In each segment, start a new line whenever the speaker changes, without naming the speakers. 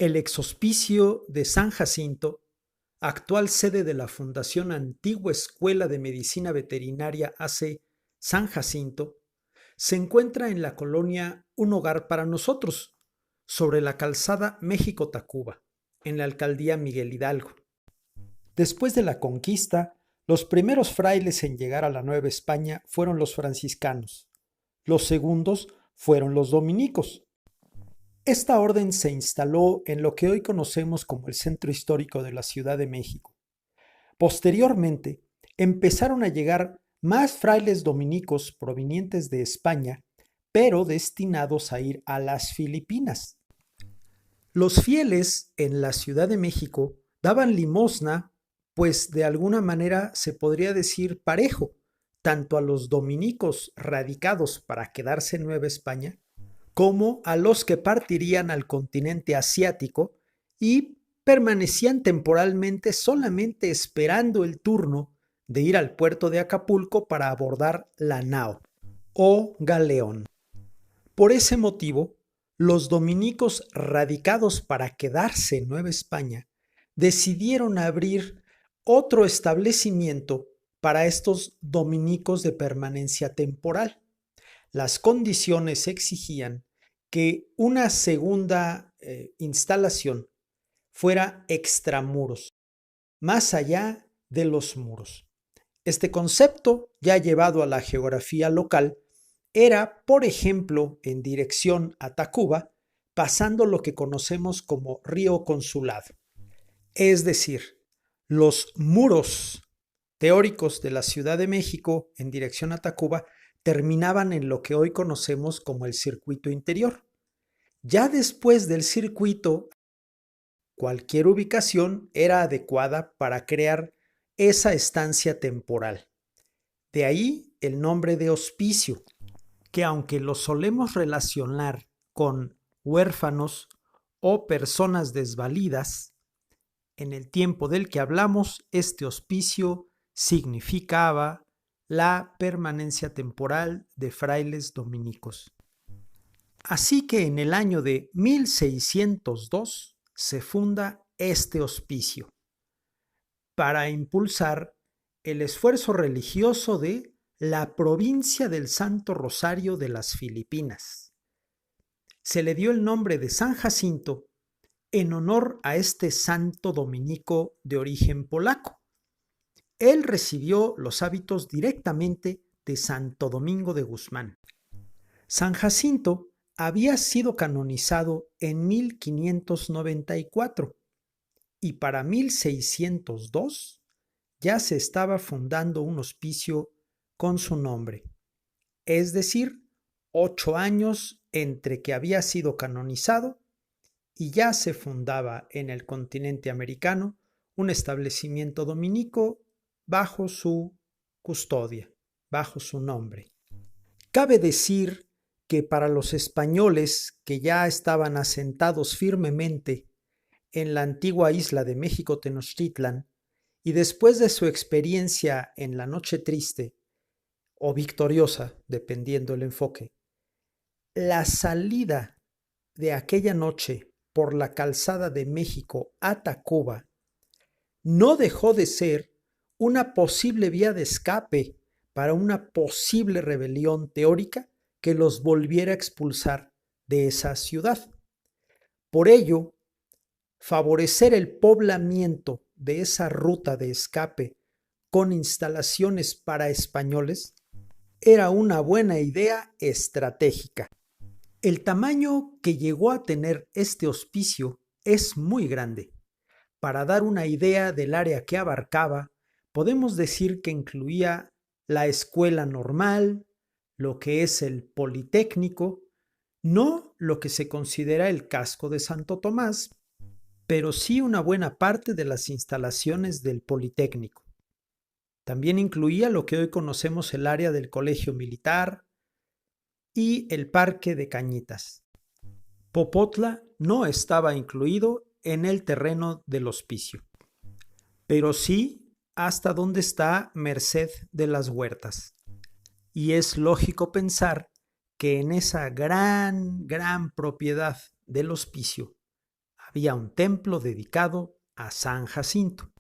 El exhospicio de San Jacinto, actual sede de la Fundación Antigua Escuela de Medicina Veterinaria AC San Jacinto, se encuentra en la colonia Un Hogar para Nosotros, sobre la calzada México-Tacuba, en la alcaldía Miguel Hidalgo. Después de la conquista, los primeros frailes en llegar a la Nueva España fueron los franciscanos. Los segundos fueron los dominicos. Esta orden se instaló en lo que hoy conocemos como el centro histórico de la Ciudad de México. Posteriormente, empezaron a llegar más frailes dominicos provenientes de España, pero destinados a ir a las Filipinas. Los fieles en la Ciudad de México daban limosna, pues de alguna manera se podría decir parejo, tanto a los dominicos radicados para quedarse en Nueva España, como a los que partirían al continente asiático y permanecían temporalmente solamente esperando el turno de ir al puerto de Acapulco para abordar la nao o galeón. Por ese motivo, los dominicos radicados para quedarse en Nueva España decidieron abrir otro establecimiento para estos dominicos de permanencia temporal. Las condiciones exigían que una segunda instalación fuera extramuros, más allá de los muros. Este concepto, ya llevado a la geografía local, era, por ejemplo, en dirección a Tacuba, pasando lo que conocemos como Río Consulado. Es decir, los muros teóricos de la Ciudad de México en dirección a Tacuba terminaban en lo que hoy conocemos como el circuito interior. Ya después del circuito, cualquier ubicación era adecuada para crear esa estancia temporal. De ahí el nombre de hospicio, que aunque lo solemos relacionar con huérfanos o personas desvalidas, en el tiempo del que hablamos, este hospicio significaba la permanencia temporal de frailes dominicos. Así que en el año de 1602 se funda este hospicio para impulsar el esfuerzo religioso de la provincia del Santo Rosario de las Filipinas. Se le dio el nombre de San Jacinto en honor a este santo dominico de origen polaco. Él recibió los hábitos directamente de Santo Domingo de Guzmán. San Jacinto había sido canonizado en 1594 y para 1602 ya se estaba fundando un hospicio con su nombre, es decir, 8 años entre que había sido canonizado y ya se fundaba en el continente americano un establecimiento dominico bajo su custodia, bajo su nombre. Cabe decir que para los españoles que ya estaban asentados firmemente en la antigua isla de México Tenochtitlan y después de su experiencia en la Noche Triste o victoriosa, dependiendo el enfoque, la salida de aquella noche por la calzada de México a Tacuba no dejó de ser una posible vía de escape para una posible rebelión teórica que los volviera a expulsar de esa ciudad. Por ello, favorecer el poblamiento de esa ruta de escape con instalaciones para españoles era una buena idea estratégica. El tamaño que llegó a tener este hospicio es muy grande. Para dar una idea del área que abarcaba, podemos decir que incluía la escuela normal, lo que es el Politécnico, no lo que se considera el casco de Santo Tomás, pero sí una buena parte de las instalaciones del Politécnico. También incluía lo que hoy conocemos el área del Colegio Militar y el Parque de Cañitas. Popotla no estaba incluido en el terreno del hospicio, pero sí hasta donde está Merced de las Huertas. Y es lógico pensar que en esa gran propiedad del hospicio había un templo dedicado a San Jacinto.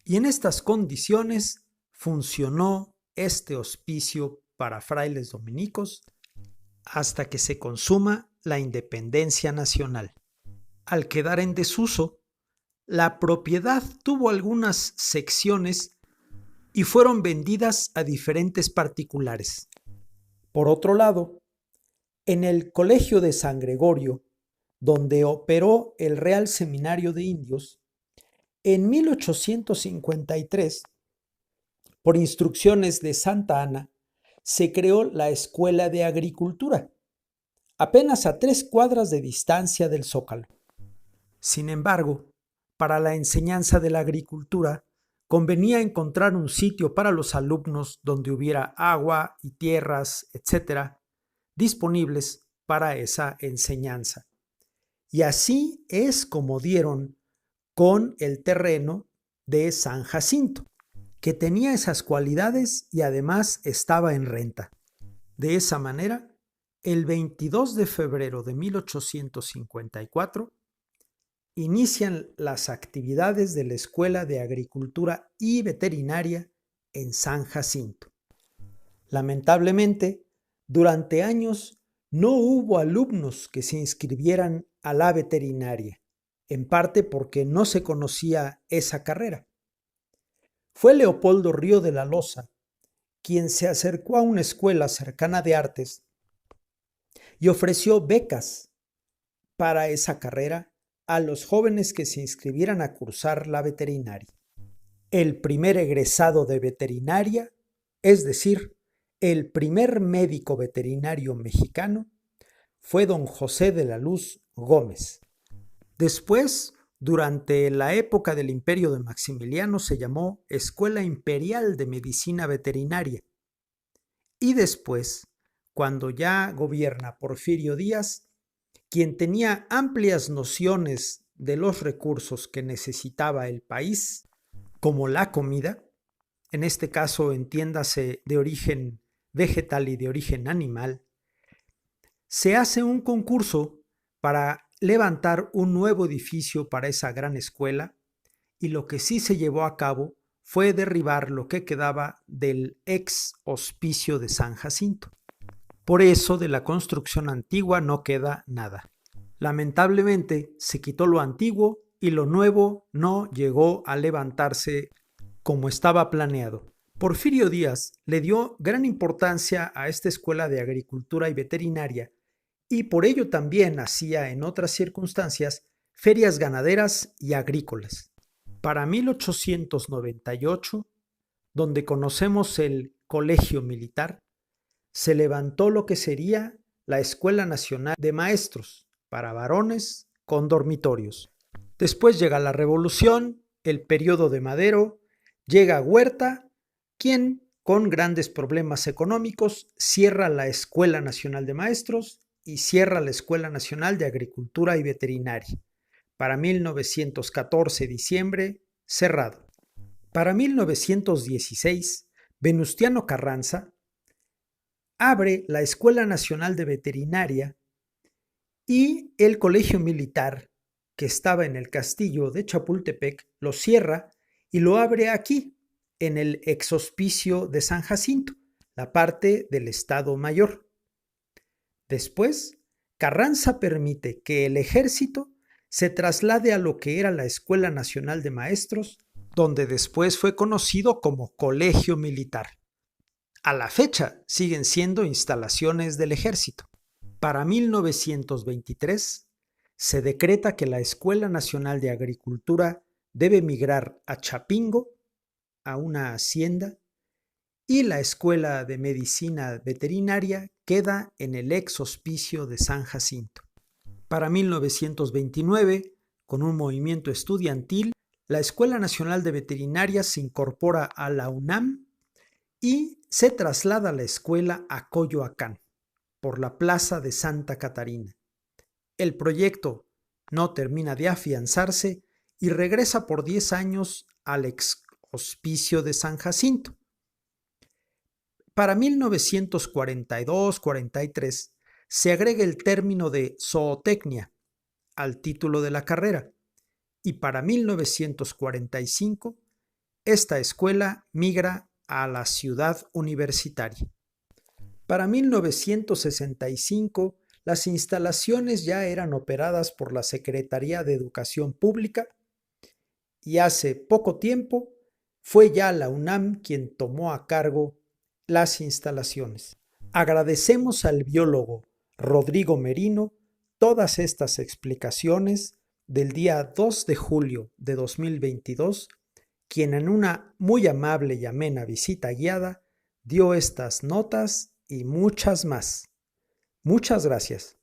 Y en estas condiciones funcionó este hospicio para frailes dominicos hasta que se consuma la independencia nacional. Al quedar en desuso, la propiedad tuvo algunas secciones y fueron vendidas a diferentes particulares. Por otro lado, en el Colegio de San Gregorio, donde operó el Real Seminario de Indios, en 1853, por instrucciones de Santa Ana, se creó la Escuela de Agricultura, apenas a 3 cuadras de distancia del Zócalo. Sin embargo, para la enseñanza de la agricultura, convenía encontrar un sitio para los alumnos donde hubiera agua y tierras, etc., disponibles para esa enseñanza. Y así es como dieron con el terreno de San Jacinto, que tenía esas cualidades y además estaba en renta. De esa manera, el 22 de febrero de 1854, inician las actividades de la Escuela de Agricultura y Veterinaria en San Jacinto. Lamentablemente, durante años no hubo alumnos que se inscribieran a la veterinaria, en parte porque no se conocía esa carrera. Fue Leopoldo Río de la Loza quien se acercó a una escuela cercana de artes y ofreció becas para esa carrera a los jóvenes que se inscribieran a cursar la veterinaria. El primer egresado de veterinaria, es decir, el primer médico veterinario mexicano, fue don José de la Luz Gómez. Después, durante la época del Imperio de Maximiliano, se llamó Escuela Imperial de Medicina Veterinaria. Y después, cuando ya gobierna Porfirio Díaz, quien tenía amplias nociones de los recursos que necesitaba el país, como la comida, en este caso entiéndase de origen vegetal y de origen animal, se hace un concurso para levantar un nuevo edificio para esa gran escuela, y lo que sí se llevó a cabo fue derribar lo que quedaba del ex hospicio de San Jacinto. Por eso de la construcción antigua no queda nada. Lamentablemente se quitó lo antiguo y lo nuevo no llegó a levantarse como estaba planeado. Porfirio Díaz le dio gran importancia a esta escuela de agricultura y veterinaria y por ello también hacía en otras circunstancias ferias ganaderas y agrícolas. Para 1898, donde conocemos el Colegio Militar, se levantó lo que sería la Escuela Nacional de Maestros para varones con dormitorios. Después llega la Revolución, el periodo de Madero, llega Huerta, quien con grandes problemas económicos cierra la Escuela Nacional de Maestros y cierra la Escuela Nacional de Agricultura y Veterinaria. Para 1914, diciembre, cerrado. Para 1916, Venustiano Carranza abre la Escuela Nacional de Veterinaria y el Colegio Militar, que estaba en el castillo de Chapultepec, lo cierra y lo abre aquí, en el exhospicio de San Jacinto, la parte del Estado Mayor. Después, Carranza permite que el ejército se traslade a lo que era la Escuela Nacional de Maestros, donde después fue conocido como Colegio Militar. A la fecha siguen siendo instalaciones del ejército. Para 1923 se decreta que la Escuela Nacional de Agricultura debe migrar a Chapingo, a una hacienda, y la Escuela de Medicina Veterinaria queda en el ex hospicio de San Jacinto. Para 1929, con un movimiento estudiantil, la Escuela Nacional de Veterinaria se incorpora a la UNAM y se traslada la escuela a Coyoacán, por la Plaza de Santa Catarina. El proyecto no termina de afianzarse y regresa por 10 años al ex hospicio de San Jacinto. Para 1942-43 se agrega el término de zootecnia al título de la carrera y para 1945 esta escuela migra a la ciudad universitaria. Para 1965 las instalaciones ya eran operadas por la Secretaría de Educación Pública y hace poco tiempo fue ya la UNAM quien tomó a cargo las instalaciones. Agradecemos al biólogo Rodrigo Merino todas estas explicaciones del día 2 de julio de 2022, quien en una muy amable y amena visita guiada dio estas notas y muchas más. Muchas gracias.